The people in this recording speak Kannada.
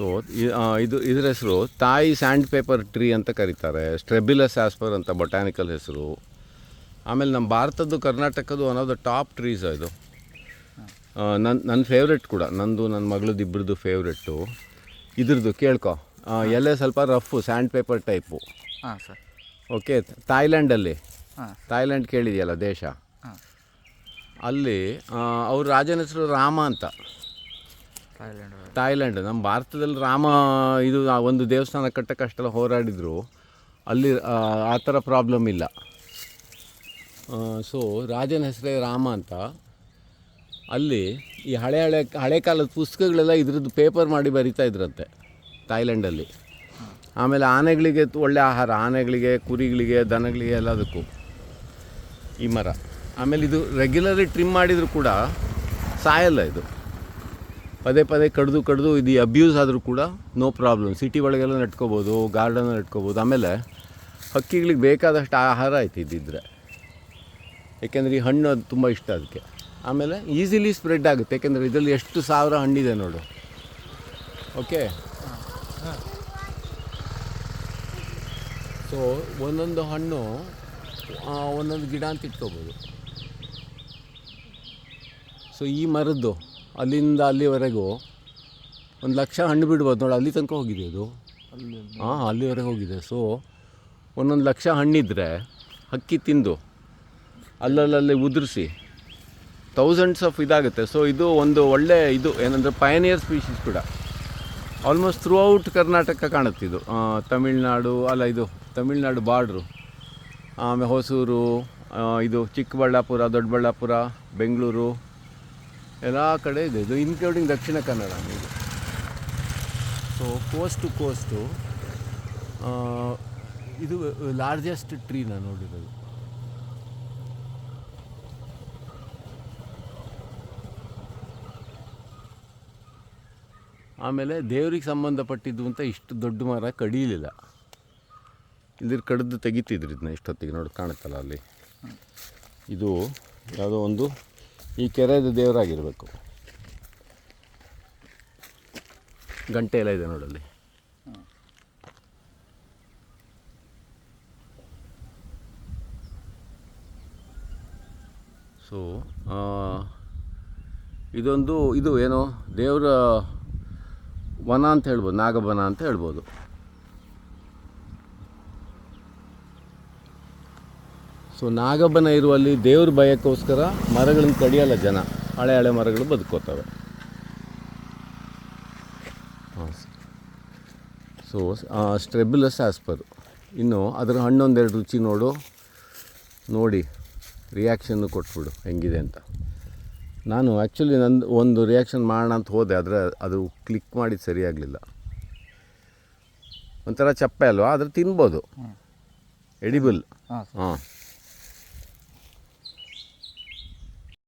ಸೊ ಇದ್ರ ಹೆಸರು ತಾಯಿ ಸ್ಯಾಂಡ್ ಪೇಪರ್ ಟ್ರೀ ಅಂತ ಕರೀತಾರೆ. ಸ್ಟ್ರೆಬಿಲಸ್ ಆಸ್ಪರ್ ಅಂತ ಬೊಟ್ಯಾನಿಕಲ್ ಹೆಸರು. ಆಮೇಲೆ ನಮ್ಮ ಭಾರತದ್ದು ಕರ್ನಾಟಕದ್ದು one of the top trees ಇದು. ನನ್ನ ಫೇವ್ರೆಟ್ ಕೂಡ, ನಂದು ನನ್ನ ಮಗಳದ್ದು ಇಬ್ಬರದ್ದು ಫೇವ್ರೆಟ್ಟು. ಇದ್ರದ್ದು ಕೇಳ್ಕೊ, ಎಲೆ ಸ್ವಲ್ಪ ರಫು ಸ್ಯಾಂಡ್ ಪೇಪರ್ ಟೈಪು. ಹಾಂ ಸರ್. ಓಕೆ, ಥಾಯ್ಲ್ಯಾಂಡಲ್ಲಿ, ಥಾಯ್ಲ್ಯಾಂಡ್ ಕೇಳಿದೆಯಲ್ಲ ದೇಶ, ಅಲ್ಲಿ ಅವ್ರ ರಾಜನ ಹೆಸರು ರಾಮ ಅಂತ. ಥಾಯ್ಲ್ಯಾಂಡ್. ನಮ್ಮ ಭಾರತದಲ್ಲಿ ರಾಮ ಇದು ಒಂದು ದೇವಸ್ಥಾನ ಕಟ್ಟಕ್ಕಷ್ಟೆಲ್ಲ ಹೋರಾಡಿದರು, ಅಲ್ಲಿ ಆ ಥರ ಪ್ರಾಬ್ಲಮ್ ಇಲ್ಲ. ಸೊ ರಾಜನ ಹೆಸರೇ ರಾಮ ಅಂತ. ಅಲ್ಲಿ ಈ ಹಳೆ ಕಾಲದ ಪುಸ್ತಕಗಳೆಲ್ಲ ಇದ್ರದ್ದು ಪೇಪರ್ ಮಾಡಿ ಬರಿತಾ ಇದ್ರಂತೆ ಥಾಯ್ಲ್ಯಾಂಡಲ್ಲಿ. ಆಮೇಲೆ ಆನೆಗಳಿಗೆ ಒಳ್ಳೆ ಆಹಾರ, ಆನೆಗಳಿಗೆ, ಕುರಿಗಳಿಗೆ, ದನಗಳಿಗೆ ಎಲ್ಲದಕ್ಕೂ ಈ ಮರ. ಆಮೇಲೆ ಇದು ರೆಗ್ಯುಲರಿ ಟ್ರಿಮ್ ಮಾಡಿದರೂ ಕೂಡ ಸಾಯಲ್ಲ. ಇದು ಪದೇ ಪದೇ ಕಡ್ದು ಇದು ಅಬ್ಯೂಸ್ ಆದರೂ ಕೂಡ ನೋ ಪ್ರಾಬ್ಲಮ್. ಸಿಟಿ ಒಳಗೆಲ್ಲ ನೆಟ್ಕೋಬೋದು, ಗಾರ್ಡನ್ ನೆಟ್ಕೋಬೋದು. ಆಮೇಲೆ ಹಕ್ಕಿಗಳಿಗೆ ಬೇಕಾದಷ್ಟು ಆಹಾರ ಆಯ್ತು ಇದ್ದಿದ್ರೆ, ಏಕೆಂದರೆ ಈ ಹಣ್ಣು ಅದು ತುಂಬ ಇಷ್ಟ ಅದಕ್ಕೆ. ಆಮೇಲೆ ಈಸಿಲಿ ಸ್ಪ್ರೆಡ್ ಆಗುತ್ತೆ, ಏಕೆಂದರೆ ಇದರಲ್ಲಿ ಎಷ್ಟು 1000 ಹಣ್ಣಿದೆ ನೋಡು. ಓಕೆ, ಸೊ ಒಂದೊಂದು ಹಣ್ಣು ಒಂದೊಂದು ಗಿಡ ಅಂತ ಇಟ್ಕೋಬೋದು. ಸೊ ಈ ಮರದ್ದು ಅಲ್ಲಿಂದ ಅಲ್ಲಿವರೆಗೂ 1,00,000 ಹಣ್ಣು ಬಿಡ್ಬೋದು ನೋಡಿ. ಅಲ್ಲಿ ತನಕ ಹೋಗಿದೆ ಅದು. ಅಲ್ಲಿವರೆಗೆ ಹೋಗಿದೆ. ಸೊ 1,00,000 ಹಣ್ಣಿದ್ರೆ ಹಕ್ಕಿ ತಿಂದು ಅಲ್ಲಲ್ಲಿ ಉದುರಿಸಿ ಥೌಸಂಡ್ಸ್ ಆಫ್ ಇದಾಗುತ್ತೆ. ಸೊ ಇದು ಒಂದು ಒಳ್ಳೆ ಇದು ಏನಂದರೆ ಪಯನಿಯರ್ ಸ್ಪೀಷೀಸ್ ಕೂಡ. ಆಲ್ಮೋಸ್ಟ್ ಥ್ರೂ ಔಟ್ ಕರ್ನಾಟಕ ಕಾಣುತ್ತೆ ಇದು. ತಮಿಳ್ನಾಡು ಬಾರ್ಡ್ರು, ಆಮೇಲೆ ಹೊಸೂರು, ಇದು ಚಿಕ್ಕಬಳ್ಳಾಪುರ, ದೊಡ್ಡಬಳ್ಳಾಪುರ, ಬೆಂಗಳೂರು ಎಲ್ಲ ಕಡೆ ಇದೆ ಇದು, ಇನ್ಕ್ಲೂಡಿಂಗ್ ದಕ್ಷಿಣ ಕನ್ನಡ. ಇದು ಸೊ ಕೋಸ್ಟ್ ಟು ಕೋಸ್ಟು ಇದು ಲಾರ್ಜೆಸ್ಟ್ ಟ್ರೀ ನಾನು ನೋಡಿರೋದು. ಆಮೇಲೆ ದೇವ್ರಿಗೆ ಸಂಬಂಧಪಟ್ಟಿದ್ದು ಅಂತ ಇಷ್ಟು ದೊಡ್ಡ ಮರ ಕಡಿಲಿಲ್ಲ. ಇದ್ರ ಕಡ್ದು ತೆಗಿತಿದ್ರು ಇದನ್ನ ಇಷ್ಟೊತ್ತಿಗೆ. ನೋಡಿ ಕಾಣುತ್ತಲ್ಲ ಅಲ್ಲಿ, ಇದು ಯಾವುದೋ ಒಂದು ಈ ಕೆರೆದು ದೇವರಾಗಿರಬೇಕು. ಗಂಟೆ ಎಲ್ಲ ಇದೆ ನೋಡಲ್ಲಿ. ಸೊ ಇದು ಏನೋ ದೇವರ ವನ ಅಂತ ಹೇಳ್ಬೋದು, ನಾಗವನ ಅಂತ ಹೇಳ್ಬೋದು. ಸೊ ನಾಗಬನ ಇರುವಲ್ಲಿ ದೇವ್ರ ಭಯಕ್ಕೋಸ್ಕರ ಮರಗಳನ್ನು ಕಡಿಯಲ್ಲ ಜನ. ಹಳೆ ಮರಗಳು ಬದುಕೋತವೆ. So ಸ್ಟ್ರೆಬಿಲಸ್ Aspire. ಇನ್ನು ಅದರ ಹಣ್ಣೊಂದೆರಡು ರುಚಿ ನೋಡಿ ರಿಯಾಕ್ಷನ್ನು ಕೊಟ್ಬಿಡು ಹೆಂಗಿದೆ ಅಂತ. ನಾನು ಆ್ಯಕ್ಚುಲಿ ನಂದು ಒಂದು ರಿಯಾಕ್ಷನ್ ಮಾಡೋಣ ಅಂತ ಹೋದೆ, ಆದರೆ ಅದು ಕ್ಲಿಕ್ ಮಾಡಿದ್ದು ಸರಿಯಾಗಲಿಲ್ಲ. ಒಂಥರ ಚಪ್ಪೆ ಅಲ್ವಾ, ಆದರೆ ತಿನ್ಬೋದು, ಎಡಿಬಲ್. ಹಾಂ.